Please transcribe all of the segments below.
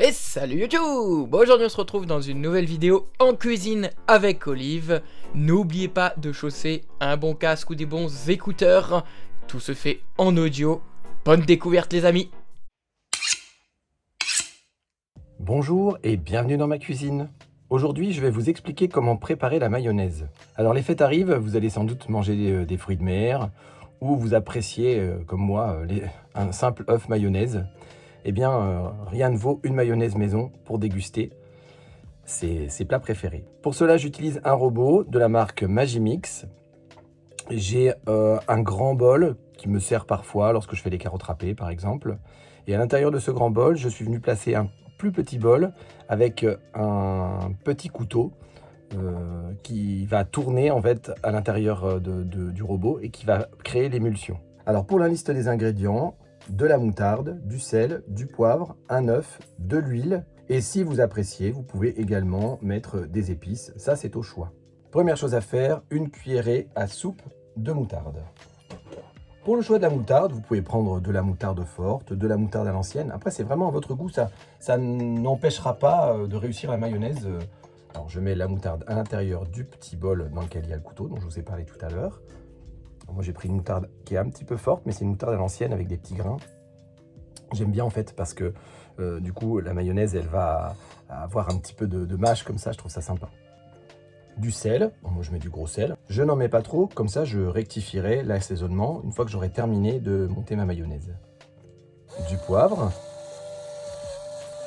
Et salut YouTube! Aujourd'hui on se retrouve dans une nouvelle vidéo en cuisine avec Olive. N'oubliez pas de chausser un bon casque ou des bons écouteurs. Tout se fait en audio. Bonne découverte les amis! Bonjour et bienvenue dans ma cuisine. Aujourd'hui, je vais vous expliquer comment préparer la mayonnaise. Alors les fêtes arrivent, vous allez sans doute manger des fruits de mer ou vous appréciez, comme moi, un simple œuf mayonnaise. Eh bien, rien ne vaut une mayonnaise maison pour déguster ses plats préférés. Pour cela, j'utilise un robot de la marque Magimix. J'ai un grand bol qui me sert parfois lorsque je fais des carottes râpées, par exemple. Et à l'intérieur de ce grand bol, je suis venu placer un plus petit bol avec un petit couteau qui va tourner en fait à l'intérieur du robot et qui va créer l'émulsion. Alors pour la liste des ingrédients, de la moutarde, du sel, du poivre, un œuf, de l'huile. Et si vous appréciez, vous pouvez également mettre des épices, ça c'est au choix. Première chose à faire, une cuillerée à soupe de moutarde. Pour le choix de la moutarde, vous pouvez prendre de la moutarde forte, de la moutarde à l'ancienne. Après, c'est vraiment à votre goût, ça n'empêchera pas de réussir la mayonnaise. Alors, je mets la moutarde à l'intérieur du petit bol dans lequel il y a le couteau, dont je vous ai parlé tout à l'heure. Moi, j'ai pris une moutarde qui est un petit peu forte, mais c'est une moutarde à l'ancienne avec des petits grains. J'aime bien en fait parce que du coup, la mayonnaise, elle va avoir un petit peu de mâche comme ça, je trouve ça sympa. Du sel, bon, moi je mets du gros sel. Je n'en mets pas trop, comme ça je rectifierai l'assaisonnement une fois que j'aurai terminé de monter ma mayonnaise. Du poivre.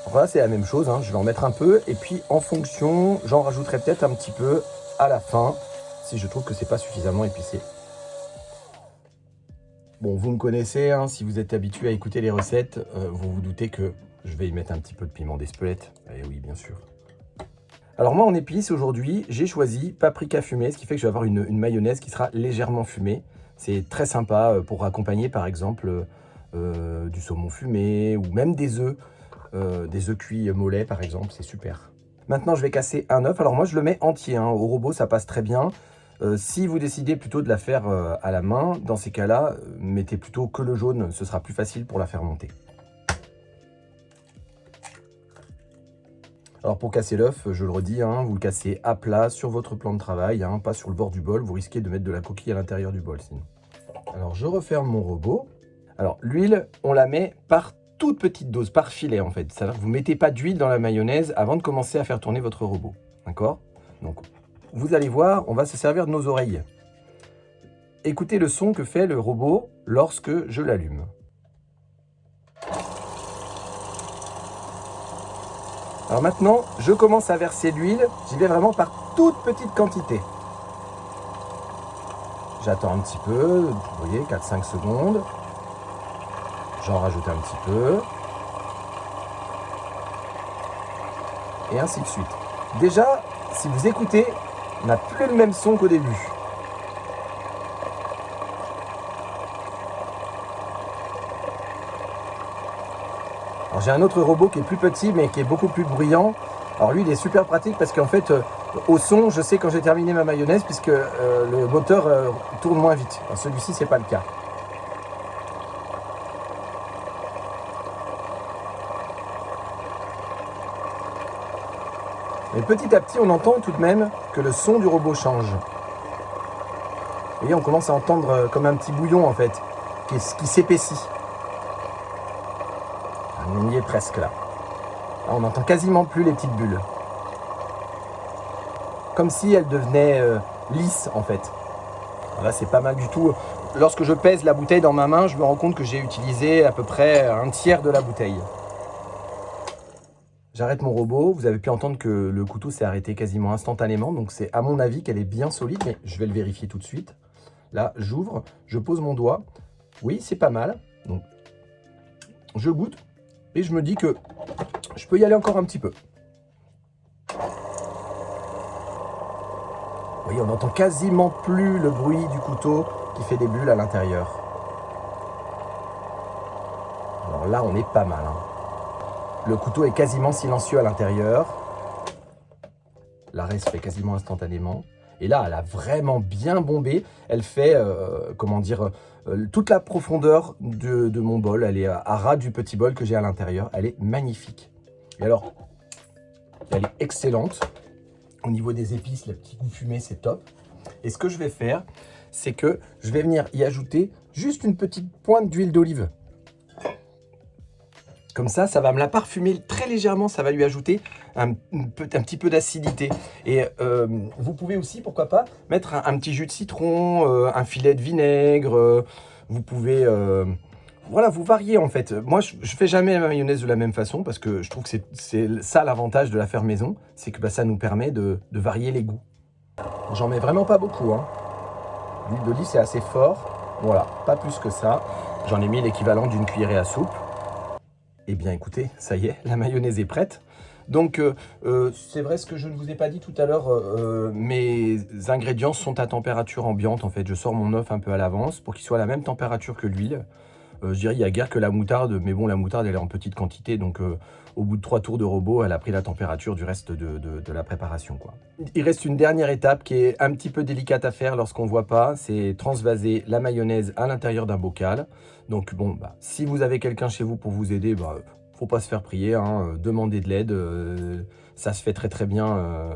Voilà, c'est la même chose, hein. Je vais en mettre un peu et puis en fonction, j'en rajouterai peut-être un petit peu à la fin si je trouve que c'est pas suffisamment épicé. Bon, vous me connaissez, hein, si vous êtes habitué à écouter les recettes, vous vous doutez que je vais y mettre un petit peu de piment d'Espelette. Eh oui, bien sûr. Alors moi en épices aujourd'hui, j'ai choisi paprika fumé, ce qui fait que je vais avoir une mayonnaise qui sera légèrement fumée. C'est très sympa pour accompagner par exemple du saumon fumé ou même des œufs cuits mollets par exemple, c'est super. Maintenant je vais casser un œuf, alors moi je le mets entier, hein. Au robot ça passe très bien. Si vous décidez plutôt de la faire à la main, dans ces cas-là, mettez plutôt que le jaune, ce sera plus facile pour la faire monter. Alors pour casser l'œuf, je le redis, hein, vous le cassez à plat sur votre plan de travail, hein, pas sur le bord du bol, vous risquez de mettre de la coquille à l'intérieur du bol sinon. Alors je referme mon robot. Alors l'huile, on la met par toute petite dose, par filet en fait. C'est-à-dire que vous ne mettez pas d'huile dans la mayonnaise avant de commencer à faire tourner votre robot. D'accord? Donc vous allez voir, on va se servir de nos oreilles. Écoutez le son que fait le robot lorsque je l'allume. Alors maintenant, je commence à verser l'huile. J'y vais vraiment par toute petite quantité. J'attends un petit peu, vous voyez, 4-5 secondes. J'en rajoute un petit peu. Et ainsi de suite. Déjà, si vous écoutez, on n'a plus le même son qu'au début. Alors j'ai un autre robot qui est plus petit mais qui est beaucoup plus bruyant. Alors lui il est super pratique parce qu'en fait au son je sais quand j'ai terminé ma mayonnaise puisque le moteur tourne moins vite. Alors celui-ci c'est pas le cas. Mais petit à petit on entend tout de même que le son du robot change. Vous voyez on commence à entendre comme un petit bouillon en fait qui s'épaissit. On y est presque là. Là, on n'entend quasiment plus les petites bulles. Comme si elles devenaient lisses en fait. Alors là, c'est pas mal du tout. Lorsque je pèse la bouteille dans ma main, je me rends compte que j'ai utilisé à peu près un tiers de la bouteille. J'arrête mon robot. Vous avez pu entendre que le couteau s'est arrêté quasiment instantanément. Donc c'est à mon avis qu'elle est bien solide, mais je vais le vérifier tout de suite. Là, j'ouvre, je pose mon doigt. Oui, c'est pas mal. Donc, je goûte. Et je me dis que je peux y aller encore un petit peu. Vous voyez, on n'entend quasiment plus le bruit du couteau qui fait des bulles à l'intérieur. Alors là, on est pas mal, hein. Le couteau est quasiment silencieux à l'intérieur. L'arrêt se fait quasiment instantanément. Et là, elle a vraiment bien bombé. Elle fait, toute la profondeur de mon bol. Elle est à ras du petit bol que j'ai à l'intérieur. Elle est magnifique. Et alors, elle est excellente. Au niveau des épices, le petit goût fumé, c'est top. Et ce que je vais faire, c'est que je vais venir y ajouter juste une petite pointe d'huile d'olive. Comme ça va me la parfumer très légèrement, ça va lui ajouter un petit peu d'acidité. Et vous pouvez aussi, pourquoi pas, mettre un petit jus de citron, un filet de vinaigre. Vous pouvez, voilà, vous variez en fait. Moi, je ne fais jamais la mayonnaise de la même façon parce que je trouve que c'est ça l'avantage de la faire maison, c'est que ça nous permet de varier les goûts. J'en mets vraiment pas beaucoup, hein. L'huile d'olive, c'est assez fort. Voilà, pas plus que ça. J'en ai mis l'équivalent d'une cuillerée à soupe. Eh bien écoutez, ça y est, la mayonnaise est prête. Donc c'est vrai ce que je ne vous ai pas dit tout à l'heure, mes ingrédients sont à température ambiante en fait. Je sors mon œuf un peu à l'avance pour qu'il soit à la même température que l'huile. Je dirais il n'y a guère que la moutarde, mais bon la moutarde elle est en petite quantité, donc au bout de 3 tours de robot, elle a pris la température du reste de la préparation, quoi. Il reste une dernière étape qui est un petit peu délicate à faire lorsqu'on ne voit pas, c'est transvaser la mayonnaise à l'intérieur d'un bocal. Donc bon, si vous avez quelqu'un chez vous pour vous aider, faut pas se faire prier, hein, demandez de l'aide, ça se fait très très bien.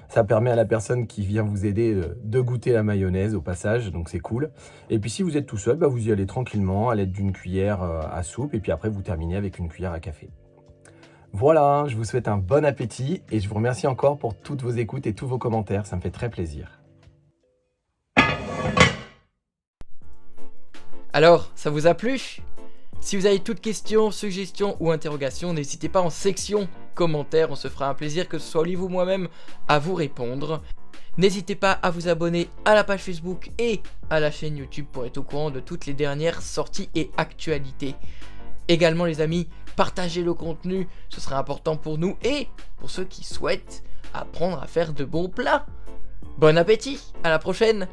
Ça permet à la personne qui vient vous aider de goûter la mayonnaise au passage, donc c'est cool. Et puis si vous êtes tout seul, vous y allez tranquillement à l'aide d'une cuillère à soupe, et puis après vous terminez avec une cuillère à café. Voilà, je vous souhaite un bon appétit et je vous remercie encore pour toutes vos écoutes et tous vos commentaires, ça me fait très plaisir. Alors, ça vous a plu ? Si vous avez toutes questions, suggestions ou interrogations, n'hésitez pas en section commentaires, on se fera un plaisir que ce soit Olive ou moi-même à vous répondre. N'hésitez pas à vous abonner à la page Facebook et à la chaîne YouTube pour être au courant de toutes les dernières sorties et actualités. Également les amis, partagez le contenu, ce sera important pour nous et pour ceux qui souhaitent apprendre à faire de bons plats. Bon appétit, à la prochaine!